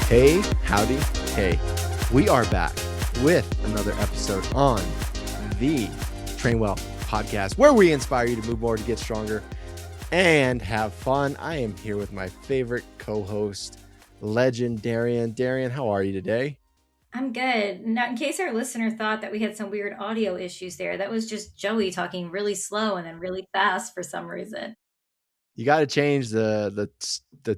Hey, howdy, hey. We are back with another episode on the Train Well podcast, where we inspire you to move more, to get stronger, and have fun. I am here with my favorite co-host, legend Darian. Darian, how are you today? I'm good. Now, in case our listener thought that we had some weird audio issues there, that was just Joey talking really slow and then really fast for some reason. You got to change the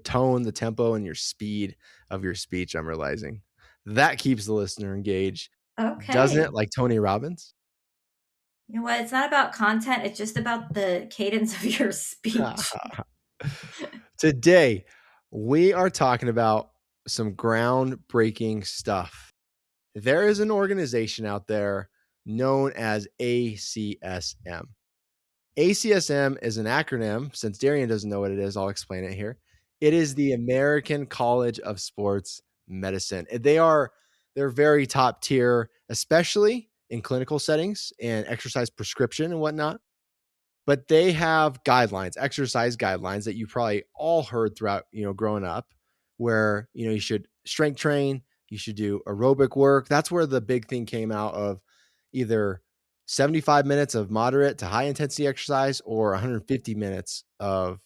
tone, the tempo, and your speed of your speech, I'm realizing. That keeps the listener engaged, doesn't Okay. it? Like Tony Robbins? You know what? It's not about content, it's just about the cadence of your speech. Today, we are talking about some groundbreaking stuff. There is an organization out there known as ACSM. ACSM is an acronym. Since Darian doesn't know what it is, I'll explain it here. It is the American College of Sports Medicine. They're very top tier, especially in clinical settings and exercise prescription and whatnot. But they have guidelines, exercise guidelines that you probably all heard throughout, growing up, where, you should strength train, you should do aerobic work. That's where the big thing came out of, either 75 minutes of moderate to high intensity exercise or 150 minutes of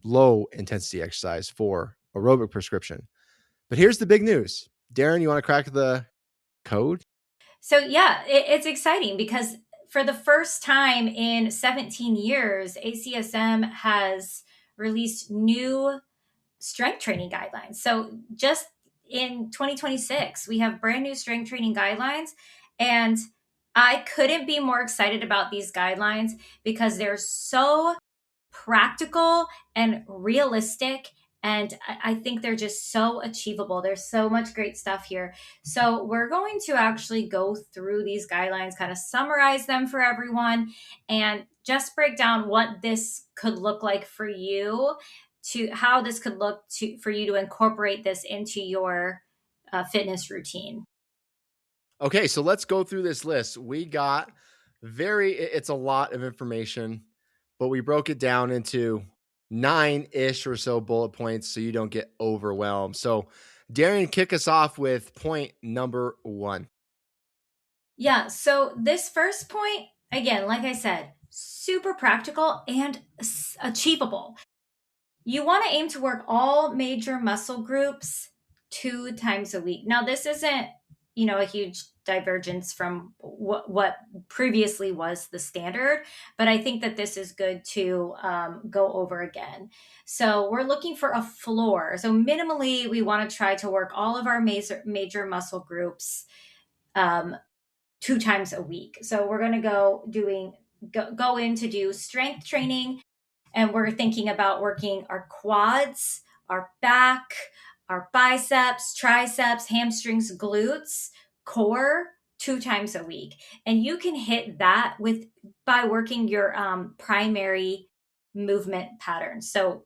low intensity exercise for aerobic prescription. But here's the big news. Darren, you want to crack the code? So, yeah, it's exciting because for the first time in 17 years, ACSM has released new strength training guidelines. So, just in 2026, we have brand new strength training guidelines. And I couldn't be more excited about these guidelines because they're so practical and realistic. And I think they're just so achievable. There's so much great stuff here. So, we're going to actually go through these guidelines, kind of summarize them for everyone, and just break down what this could look like for you, to how this could look to for you to incorporate this into your fitness routine. Okay, so let's go through this list. We got it's a lot of information, but we broke it down into 9-ish or so bullet points so you don't get overwhelmed. So, Darian, kick us off with point number 1. Yeah. So, this first point, again, like I said, super practical and achievable. You want to aim to work all major muscle groups 2 times a week. Now, this isn't, a huge divergence from what previously was the standard, but I think that this is good to go over again. So we're looking for a floor. So minimally, we want to try to work all of our major muscle groups um, 2 times a week. So we're going to go in to do strength training, and we're thinking about working our quads, our back, our biceps, triceps, hamstrings, glutes, core 2 times a week. And you can hit that by working your primary movement patterns. So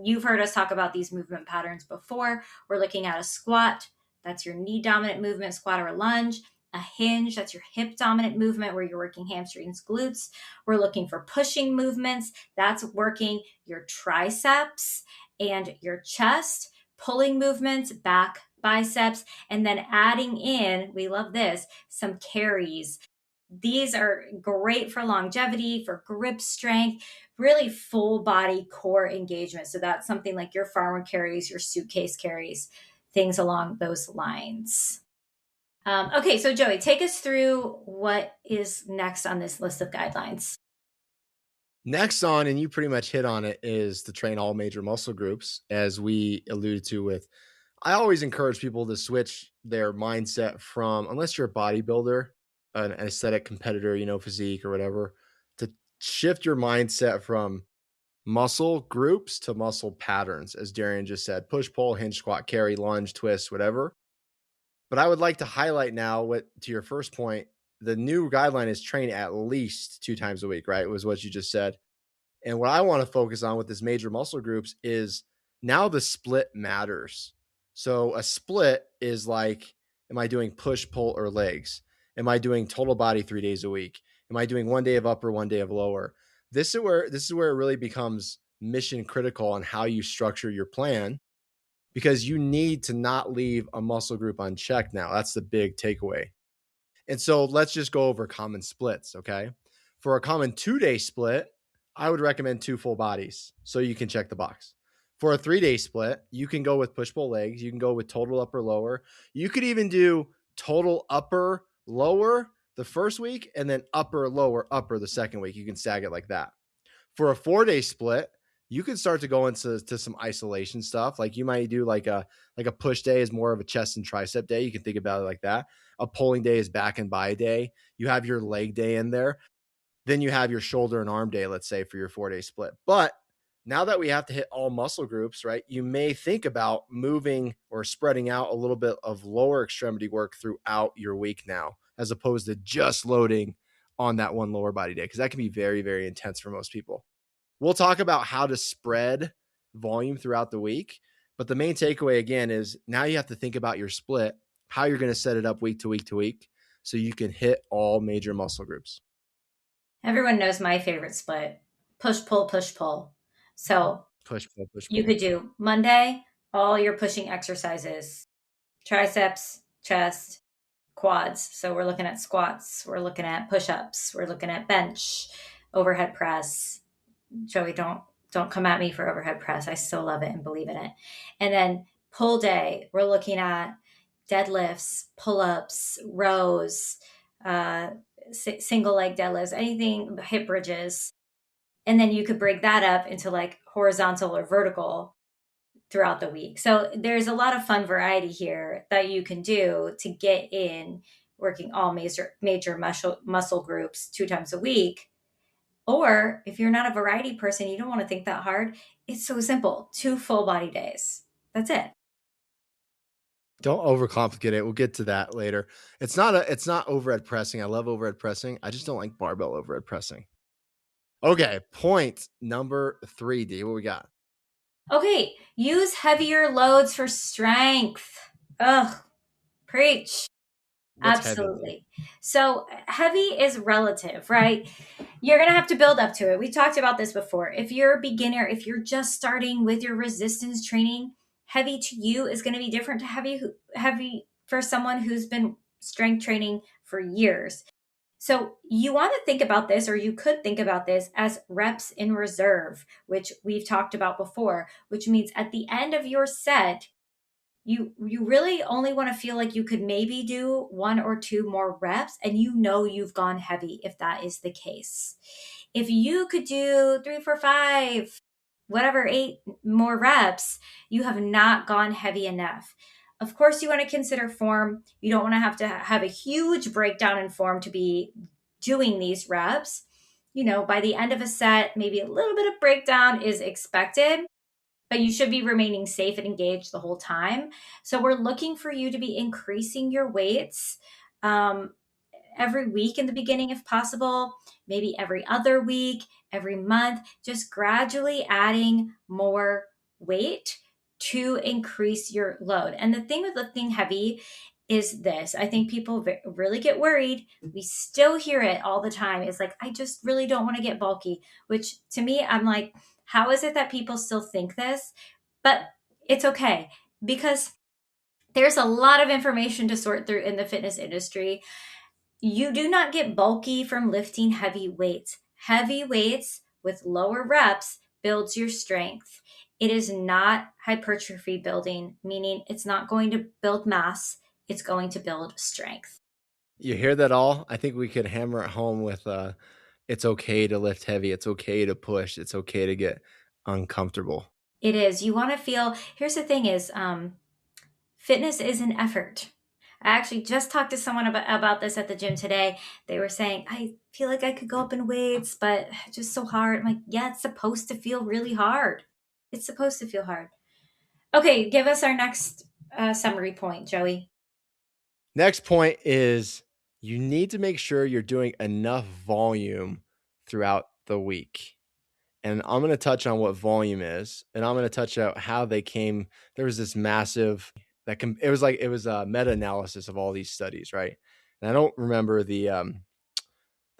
you've heard us talk about these movement patterns before. We're looking at a squat, that's your knee dominant movement, squat or lunge. A hinge, that's your hip dominant movement where you're working hamstrings, glutes. We're looking for pushing movements, that's working your triceps and your chest. Pulling movements, back, biceps, and then adding in, we love this, some carries. These are great for longevity, for grip strength, really full body core engagement. So that's something like your farmer carries, your suitcase carries, things along those lines. Okay, so Joey, take us through what is next on this list of guidelines. Next on, and you pretty much hit on it, is to train all major muscle groups, as we alluded to with. I always encourage people to switch their mindset from, unless you're a bodybuilder, an aesthetic competitor, physique or whatever, to shift your mindset from muscle groups to muscle patterns, as Darian just said: push, pull, hinge, squat, carry, lunge, twist, whatever. But I would like to highlight now, what, to your first point, the new guideline is train at least 2 times a week, right? It was what you just said. And what I want to focus on with this major muscle groups is, now the split matters. So a split is like, am I doing push, pull, or legs? Am I doing total body 3 days a week? Am I doing 1 day of upper, 1 day of lower? This is where it really becomes mission critical on how you structure your plan. because you need to not leave a muscle group unchecked now. That's the big takeaway. And so let's just go over common splits, okay? For a common 2-day split, I would recommend 2 full bodies so you can check the box. For a 3-day split, you can go with push pull legs. You can go with total upper lower. You could even do total upper lower the first week and then upper lower upper the second week. You can stag it like that. For a 4-day split, you can start to go into some isolation stuff. Like you might do like a push day is more of a chest and tricep day. You can think about it like that. A pulling day is back and bi day. You have your leg day in there. Then you have your shoulder and arm day, let's say, for your 4-day split. But now that we have to hit all muscle groups, right, you may think about moving or spreading out a little bit of lower extremity work throughout your week now, as opposed to just loading on that one lower body day, because that can be very, very intense for most people. We'll talk about how to spread volume throughout the week. But the main takeaway, again, is now you have to think about your split, how you're going to set it up week to week to week so you can hit all major muscle groups. Everyone knows my favorite split: push, pull, push, pull. So push, pull, push, pull. You could do Monday, all your pushing exercises: triceps, chest, quads. So we're looking at squats, we're looking at push-ups, we're looking at bench, overhead press. Joey, don't come at me for overhead press. I still love it and believe in it. And then pull day, we're looking at deadlifts, pull-ups, rows, single leg deadlifts, anything, hip bridges. And then you could break that up into like horizontal or vertical throughout the week. So there's a lot of fun variety here that you can do to get in working all major muscle groups 2 times a week. Or if you're not a variety person, you don't want to think that hard, it's so simple: 2 full body days. That's it. Don't overcomplicate it. We'll get to that later. It's not overhead pressing. I love overhead pressing. I just don't like barbell overhead pressing. Okay, point number 3, D. What we got? Okay, use heavier loads for strength. Ugh, preach. What's Absolutely. So heavy is relative, right? You're going to have to build up to it. We talked about this before. If you're a beginner, if you're just starting with your resistance training, heavy to you is going to be different to heavy for someone who's been strength training for years. So you want to think about this, or you could think about this as reps in reserve, which we've talked about before, which means at the end of your set, you really only want to feel like you could maybe do 1 or 2 more reps, and you've gone heavy if that is the case. If you could do 3, 4, 5, whatever, 8 more reps, you have not gone heavy enough. Of course, you want to consider form. You don't want to have a huge breakdown in form to be doing these reps. By the end of a set, maybe a little bit of breakdown is expected, but you should be remaining safe and engaged the whole time. So we're looking for you to be increasing your weights every week in the beginning, if possible, maybe every other week, every month, just gradually adding more weight to increase your load. And the thing with lifting heavy is this: I think people really get worried. We still hear it all the time. It's like, I just really don't want to get bulky, which to me, I'm like, how is it that people still think this? But it's okay, because there's a lot of information to sort through in the fitness industry. You do not get bulky from lifting heavy weights. Heavy weights with lower reps builds your strength. It is not hypertrophy building, meaning it's not going to build mass. It's going to build strength. You hear that all? I think we could hammer it home with it's okay to lift heavy. It's okay to push. It's okay to get uncomfortable. It is. You want to feel, here's the thing is, fitness is an effort. I actually just talked to someone about this at the gym today. They were saying, I feel like I could go up in weights, but just so hard. I'm like, yeah, it's supposed to feel really hard. It's supposed to feel hard. Okay, give us our next summary point, Joey. Next point is you need to make sure you're doing enough volume throughout the week. And I'm going to touch on what volume is, and I'm going to touch out how they came. There was this massive it was a meta-analysis of all these studies, right? And I don't remember the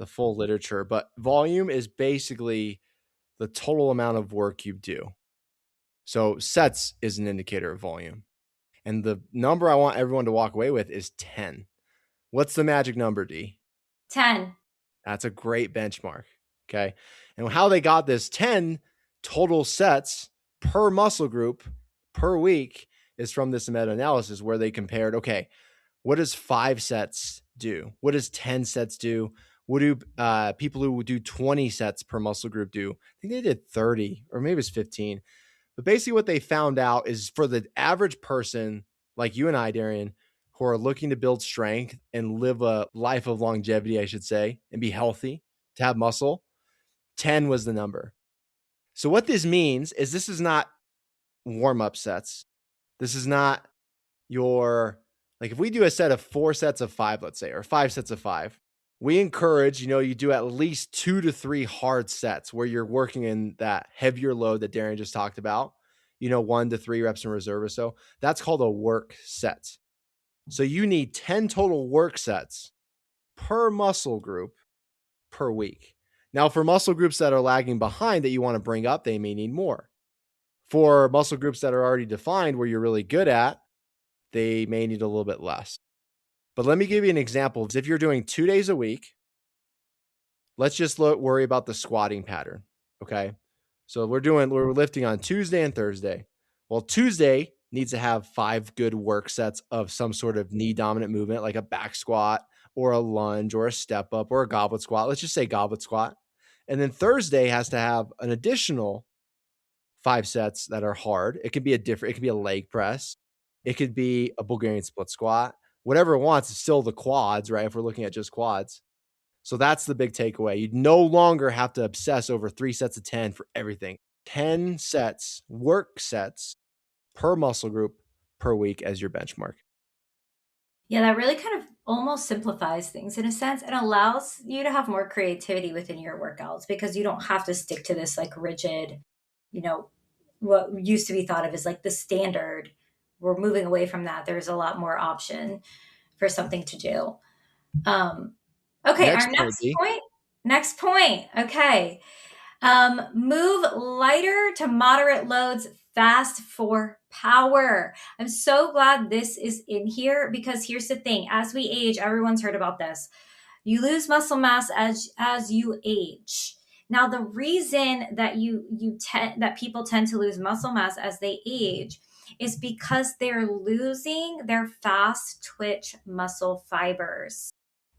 full literature, but volume is basically the total amount of work you do. So sets is an indicator of volume. And the number I want everyone to walk away with is 10. What's the magic number, D? 10. That's a great benchmark. Okay. And how they got this 10 total sets per muscle group per week is from this meta-analysis where they compared, okay, what does 5 sets do? What does 10 sets do? What do people who do 20 sets per muscle group do? I think they did 30 or maybe it was 15. But basically what they found out is for the average person like you and I, Darian, who are looking to build strength and live a life of longevity, I should say, and be healthy, to have muscle, 10 was the number. So what this means is this is not warm-up sets. This is not your, like if we do a set of 4 sets of 5, let's say, or 5 sets of 5, we encourage, you do at least 2 to 3 hard sets where you're working in that heavier load that Darian just talked about, 1 to 3 reps in reserve or so. That's called a work set. So you need 10 total work sets per muscle group per week. Now, for muscle groups that are lagging behind that you want to bring up, they may need more. For muscle groups that are already defined where you're really good at, they may need a little bit less. But let me give you an example. If you're doing 2 days a week, let's just worry about the squatting pattern. Okay. So we're lifting on Tuesday and Thursday. Well, Tuesday needs to have 5 good work sets of some sort of knee dominant movement, like a back squat or a lunge or a step up or a goblet squat. Let's just say goblet squat. And then Thursday has to have an additional 5 sets that are hard. It could be it could be a leg press. It could be a Bulgarian split squat. Whatever it wants, it's still the quads, right? If we're looking at just quads. So that's the big takeaway. You no longer have to obsess over 3 sets of 10 for everything. 10 sets, work sets per muscle group per week as your benchmark. Yeah, that really kind of almost simplifies things in a sense and allows you to have more creativity within your workouts because you don't have to stick to this like rigid, what used to be thought of as like the standard. We're moving away from that. There's a lot more option for something to do. Okay, our next point. Okay. Move lighter to moderate loads fast for power. I'm so glad this is in here because here's the thing. As we age, everyone's heard about this. You lose muscle mass as you age. Now, the reason that that people tend to lose muscle mass as they age is because they're losing their fast twitch muscle fibers.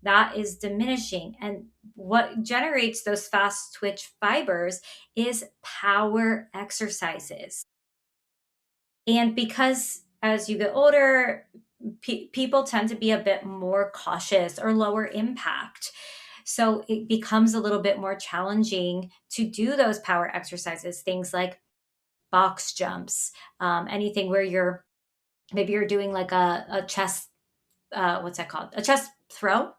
That is diminishing. And what generates those fast twitch fibers is power exercises. And because as you get older, people tend to be a bit more cautious or lower impact. So it becomes a little bit more challenging to do those power exercises, things like box jumps, anything where maybe you're doing like a chest, what's that called? A chest throw.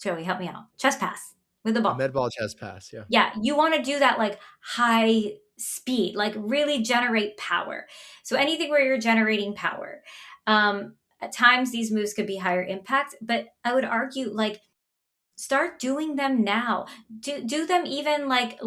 Joey, help me out. Chest pass with the ball. A med ball chest pass, yeah. Yeah, you want to do that like high speed, like really generate power. So anything where you're generating power. At times these moves could be higher impact, but I would argue like start doing them now. Do them even like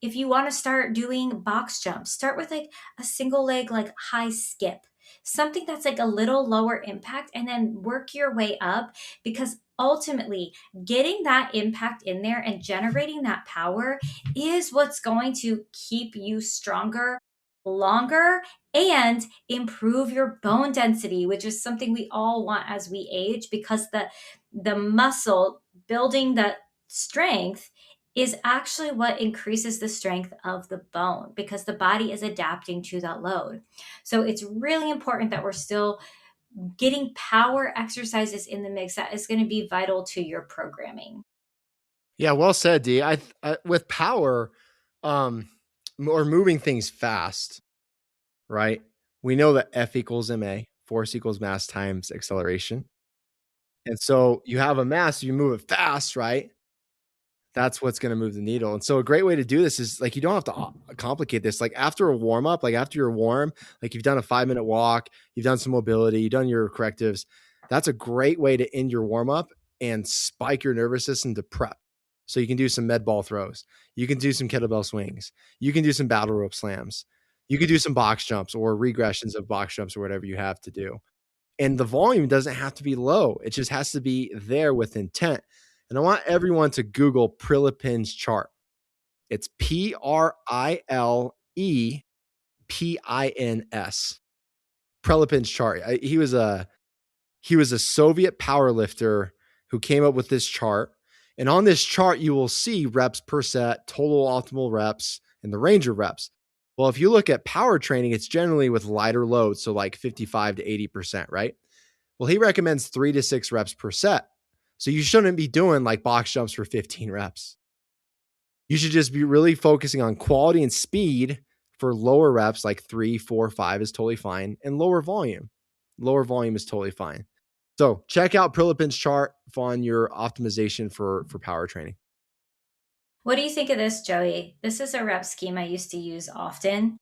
if you want to start doing box jumps, start with like a single leg like high skip. Something that's like a little lower impact and then work your way up because ultimately getting that impact in there and generating that power is what's going to keep you stronger longer and improve your bone density, which is something we all want as we age because the muscle building the strength is actually what increases the strength of the bone because the body is adapting to that load. So it's really important that we're still getting power exercises in the mix. That is going to be vital to your programming. Yeah, well said, D. I with power, or moving things fast, right? We know that F equals ma, force equals mass times acceleration. And so you have a mass, you move it fast, right? That's what's going to move the needle. And so a great way to do this is like, you don't have to complicate this. Like after a warm up, like after you're warm, like you've done a 5-minute walk, you've done some mobility, you've done your correctives. That's a great way to end your warm up and spike your nervous system to prep. So you can do some med ball throws. You can do some kettlebell swings. You can do some battle rope slams. You could do some box jumps or regressions of box jumps or whatever you have to do. And the volume doesn't have to be low. It just has to be there with intent. And I want everyone to Google Prilipin's chart. It's Prilipins. Prilipin's chart. He was a Soviet power lifter who came up with this chart. And on this chart, you will see reps per set, total optimal reps, and the range of reps. Well, if you look at power training, it's generally with lighter loads, so like 55 to 80%, right? Well, he recommends 3 to 6 reps per set. So you shouldn't be doing like box jumps for 15 reps. You should just be really focusing on quality and speed for lower reps, like 3, 4, 5 is totally fine, and lower volume. Lower volume is totally fine. So check out Prilipin's chart on your optimization for power training. What do you think of this, Joey? This is a rep scheme I used to use often.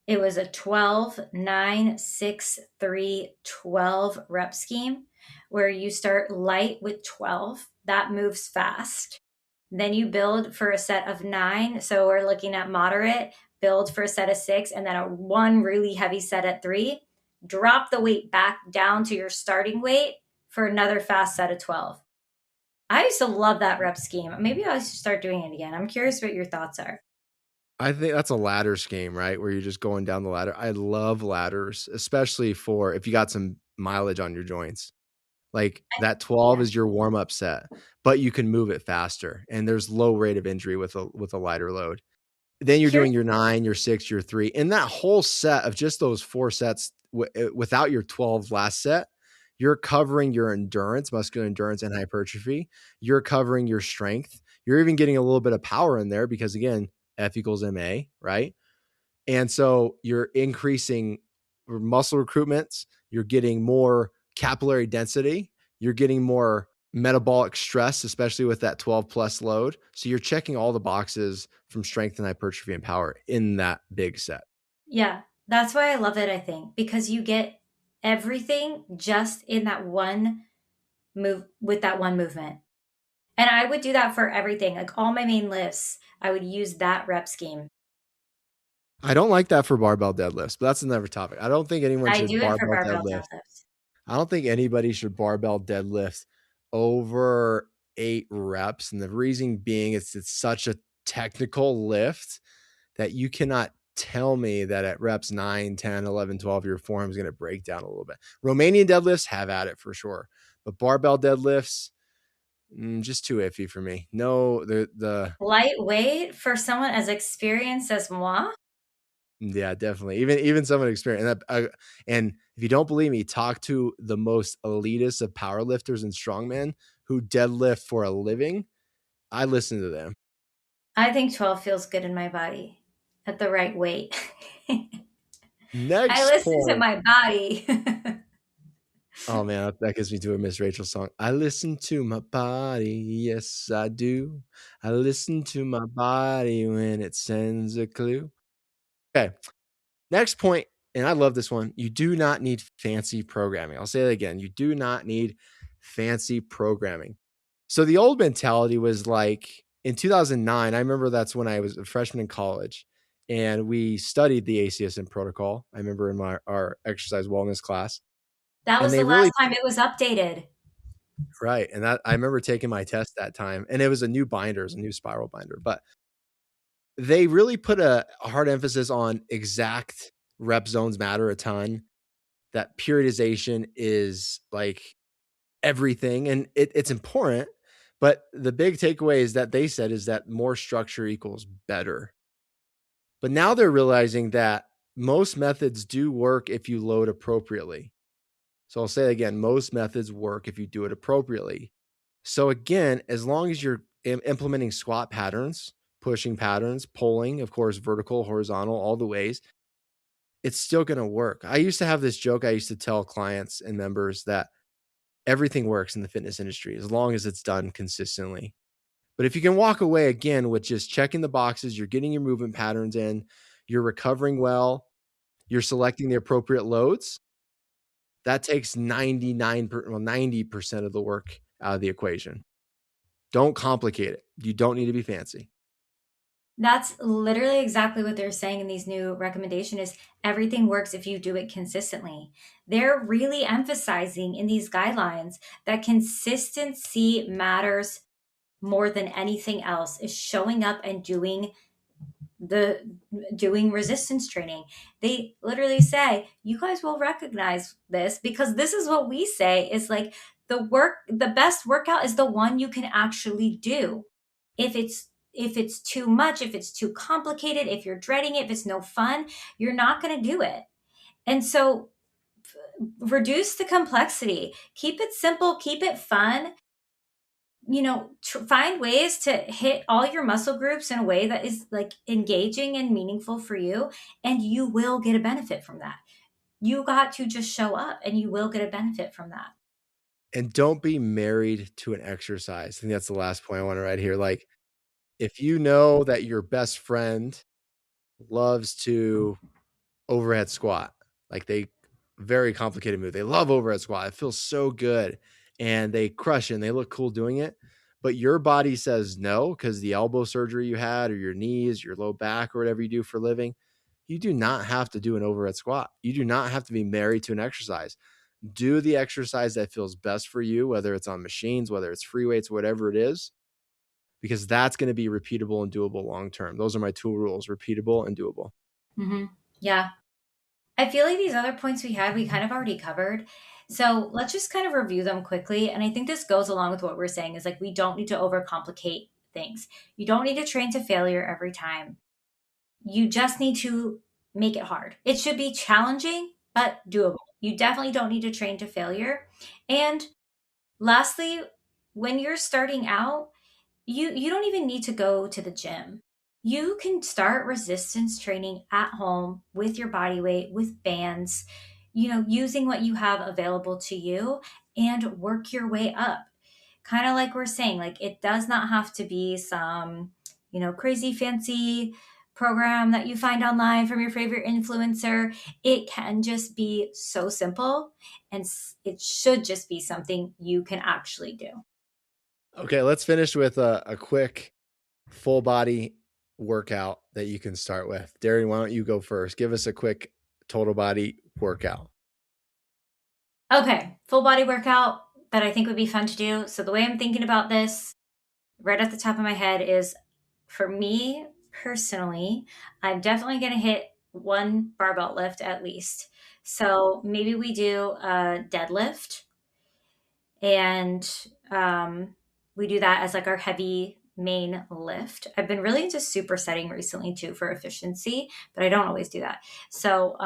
It was a 12, 9, 6, 3, 12 rep scheme where you start light with 12. That moves fast. Then you build for a set of 9. So we're looking at moderate, build for a set of 6, and then a 1 really heavy set at 3. Drop the weight back down to your starting weight for another fast set of 12. I used to love that rep scheme. Maybe I should start doing it again. I'm curious what your thoughts are. I think that's a ladder scheme, right? Where you're just going down the ladder. I love ladders, especially for if you got some mileage on your joints. Like that 12 is your warm-up set, but you can move it faster. And there's low rate of injury with a lighter load. Then you're doing your 9, your 6, your 3. And that whole set of just those 4 sets without your 12 last set, you're covering your endurance, muscular endurance, and hypertrophy. You're covering your strength. You're even getting a little bit of power in there because, again, F equals MA, right? And so you're increasing muscle recruitments. You're getting more capillary density. You're getting more metabolic stress, especially with that 12 plus load. So you're checking all the boxes from strength and hypertrophy and power in that big set. Yeah, that's why I love it, I think, because you get everything just in that one move with that one movement. And I would do that for everything. Like all my main lifts, I would use that rep scheme. I don't like that for barbell deadlifts, but that's another topic. I don't think anyone should do it for barbell deadlift. I don't think anybody should barbell deadlift over 8 reps. And the reason being is it's such a technical lift that you cannot tell me that at reps 9, 10, 11, 12, your form is going to break down a little bit. Romanian deadlifts have at it for sure, but barbell deadlifts, just too iffy for me. No, the lightweight for someone as experienced as moi. Yeah, definitely. Even someone experienced. And if you don't believe me, talk to the most elitist of powerlifters and strongmen who deadlift for a living. I listen to them. I think 12 feels good in my body at the right weight. Next I listen point. to my body. Oh man, that gives me to a Miss Rachel song. I listen to my body, yes I do. I listen to my body when it sends a clue. Okay, next point, and I love this one. You do not need fancy programming. I'll say it again. You do not need fancy programming. So the old mentality was like in 2009, I remember that's when I was a freshman in college and we studied the ACSM protocol. I remember in our exercise wellness class. That was the last time it was updated. Right. And that I remember taking my test that time and it was a new binder, it was a new spiral binder, but they really put a hard emphasis on exact rep zones matter a ton. That periodization is like everything and it's important. But the big takeaway is that they said is that more structure equals better. But now they're realizing that most methods do work if you load appropriately. So I'll say it again, most methods work if you do it appropriately. So again, as long as you're implementing squat patterns, pushing patterns, pulling, of course, vertical, horizontal, all the ways, it's still going to work. I used to have this joke I used to tell clients and members that everything works in the fitness industry as long as it's done consistently. But if you can walk away again with just checking the boxes, you're getting your movement patterns in, you're recovering well, you're selecting the appropriate loads, that takes 90% of the work out of the equation. Don't complicate it. You don't need to be fancy. That's literally exactly what they're saying in these new recommendations is everything works if you do it consistently. They're really emphasizing in these guidelines that consistency matters more than anything else, is showing up and the doing resistance training. They literally say, you guys will recognize this because this is what we say is like the best workout is the one you can actually do. If it's too much, if it's too complicated, if you're dreading it, if it's no fun, you're not going to do it. And so reduce the complexity, keep it simple, keep it fun, find ways to hit all your muscle groups in a way that is like engaging and meaningful for you, and you will get a benefit from that. You got to just show up and you will get a benefit from that. And don't be married to an exercise. I think that's the last point I want to write here. Like, if you know that your best friend loves to overhead squat, like they very complicated move. They love overhead squat. It feels so good and they crush it and they look cool doing it. But your body says no because the elbow surgery you had or your knees, your low back, or whatever you do for a living, you do not have to do an overhead squat. You do not have to be married to an exercise. Do the exercise that feels best for you, whether it's on machines, whether it's free weights, whatever it is, because that's going to be repeatable and doable long term. Those are my 2 rules: repeatable and doable. Mm-hmm. Yeah. I feel like these other points we had, we kind of already covered. So let's just kind of review them quickly. And I think this goes along with what we're saying is like, we don't need to overcomplicate things. You don't need to train to failure every time. You just need to make it hard. It should be challenging, but doable. You definitely don't need to train to failure. And lastly, when you're starting out, you don't even need to go to the gym. You can start resistance training at home with your body weight, with bands, using what you have available to you and work your way up. Kind of like we're saying, like it does not have to be some, crazy fancy program that you find online from your favorite influencer. It can just be so simple and it should just be something you can actually do. Okay, let's finish with a quick full body workout that you can start with. Darian, why don't you go first? Give us a quick total body workout. Okay, full body workout that I think would be fun to do. So the way I'm thinking about this right at the top of my head is, for me personally, I'm definitely going to hit one barbell lift at least. So maybe we do a deadlift and we do that as like our heavy main lift. I've been really into supersetting recently too for efficiency, but I don't always do that. So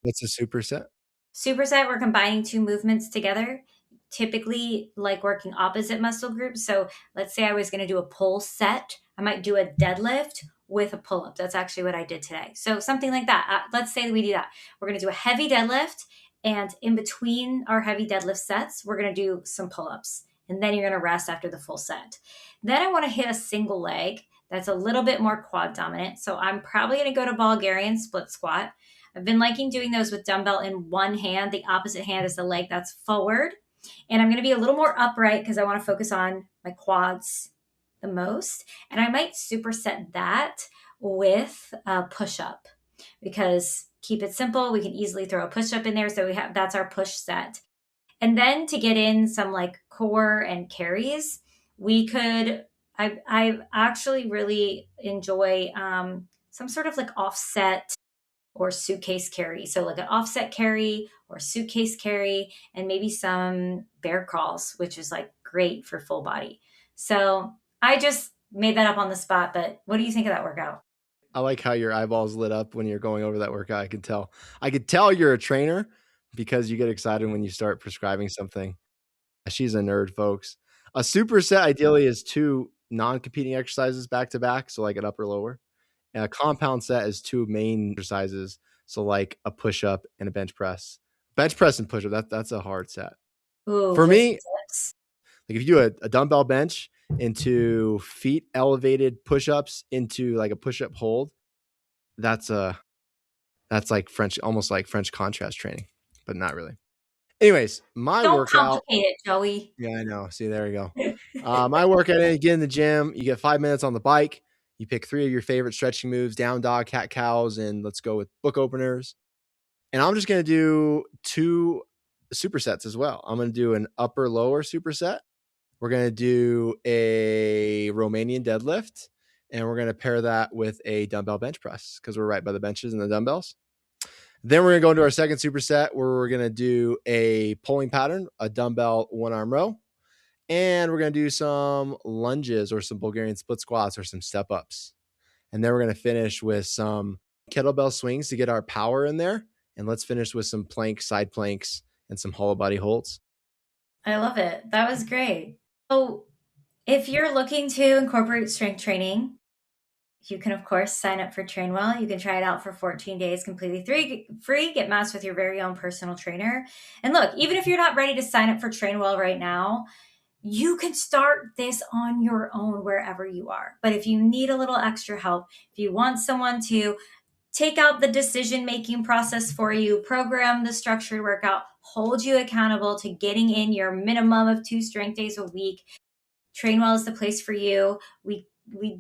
What's a superset? superset, we're combining 2 movements together, typically like working opposite muscle groups. So let's say I was going to do a pull set. I might do a deadlift with a pull up. That's actually what I did today. So something like that. Let's say we do that. We're going to do a heavy deadlift. And in between our heavy deadlift sets, we're going to do some pull ups. And then you're going to rest after the full set. Then I want to hit a single leg that's a little bit more quad dominant. So I'm probably going to go to Bulgarian split squat. I've been liking doing those with dumbbell in one hand. The opposite hand is the leg that's forward. And I'm going to be a little more upright because I want to focus on my quads the most. And I might superset that with a push up because keep it simple. We can easily throw a push up in there. So that's our push set. And then to get in some like core and carries, we could, I actually really enjoy some sort of like offset or suitcase carry. So like an offset carry or suitcase carry and maybe some bear crawls, which is like great for full body. So I just made that up on the spot, but what do you think of that workout? I like how your eyeballs lit up when you're going over that workout. I could tell. I could tell you're a trainer because you get excited when you start prescribing something. She's a nerd, folks. A superset ideally is 2 non-competing exercises back to back, so like an upper lower. And a compound set is 2 main exercises, so like a push up and a bench press. Bench press and push up, that's a hard set. Ooh, For here's some me, tips. like if you do a dumbbell bench into feet elevated push-ups into like a push-up hold, that's like French, almost like French contrast training, but not really. Anyways, my Don't workout. complicate it, Joey. Yeah, I know. See, there we go. My workout, you get in the gym, you get 5 minutes on the bike, You pick 3 of your favorite stretching moves, down dog, cat cows, and let's go with book openers. And I'm just going to do 2 supersets as well. I'm going to do an upper lower superset. We're going to do a Romanian deadlift, and we're going to pair that with a dumbbell bench press because we're right by the benches and the dumbbells. Then we're going to go into our second superset where we're going to do a pulling pattern, a dumbbell 1-arm row, and we're going to do some lunges or some Bulgarian split squats or some step ups. And then we're going to finish with some kettlebell swings to get our power in there. And let's finish with some planks, side planks, and some hollow body holds. I love it. That was great. So if you're looking to incorporate strength training, you can, of course, sign up for TrainWell. You can try it out for 14 days completely free, get matched with your very own personal trainer. And look, even if you're not ready to sign up for TrainWell right now, you can start this on your own wherever you are. But if you need a little extra help, if you want someone to take out the decision-making process for you, program the structured workout, hold you accountable to getting in your minimum of 2 strength days a week, TrainWell is the place for you. We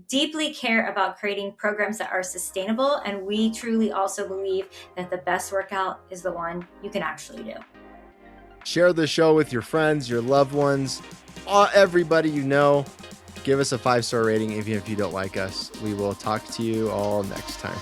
deeply care about creating programs that are sustainable, and we truly also believe that the best workout is the one you can actually do. Share the show with your friends, your loved ones, everybody you know. Give us a 5-star rating even if you don't like us. We will talk to you all next time.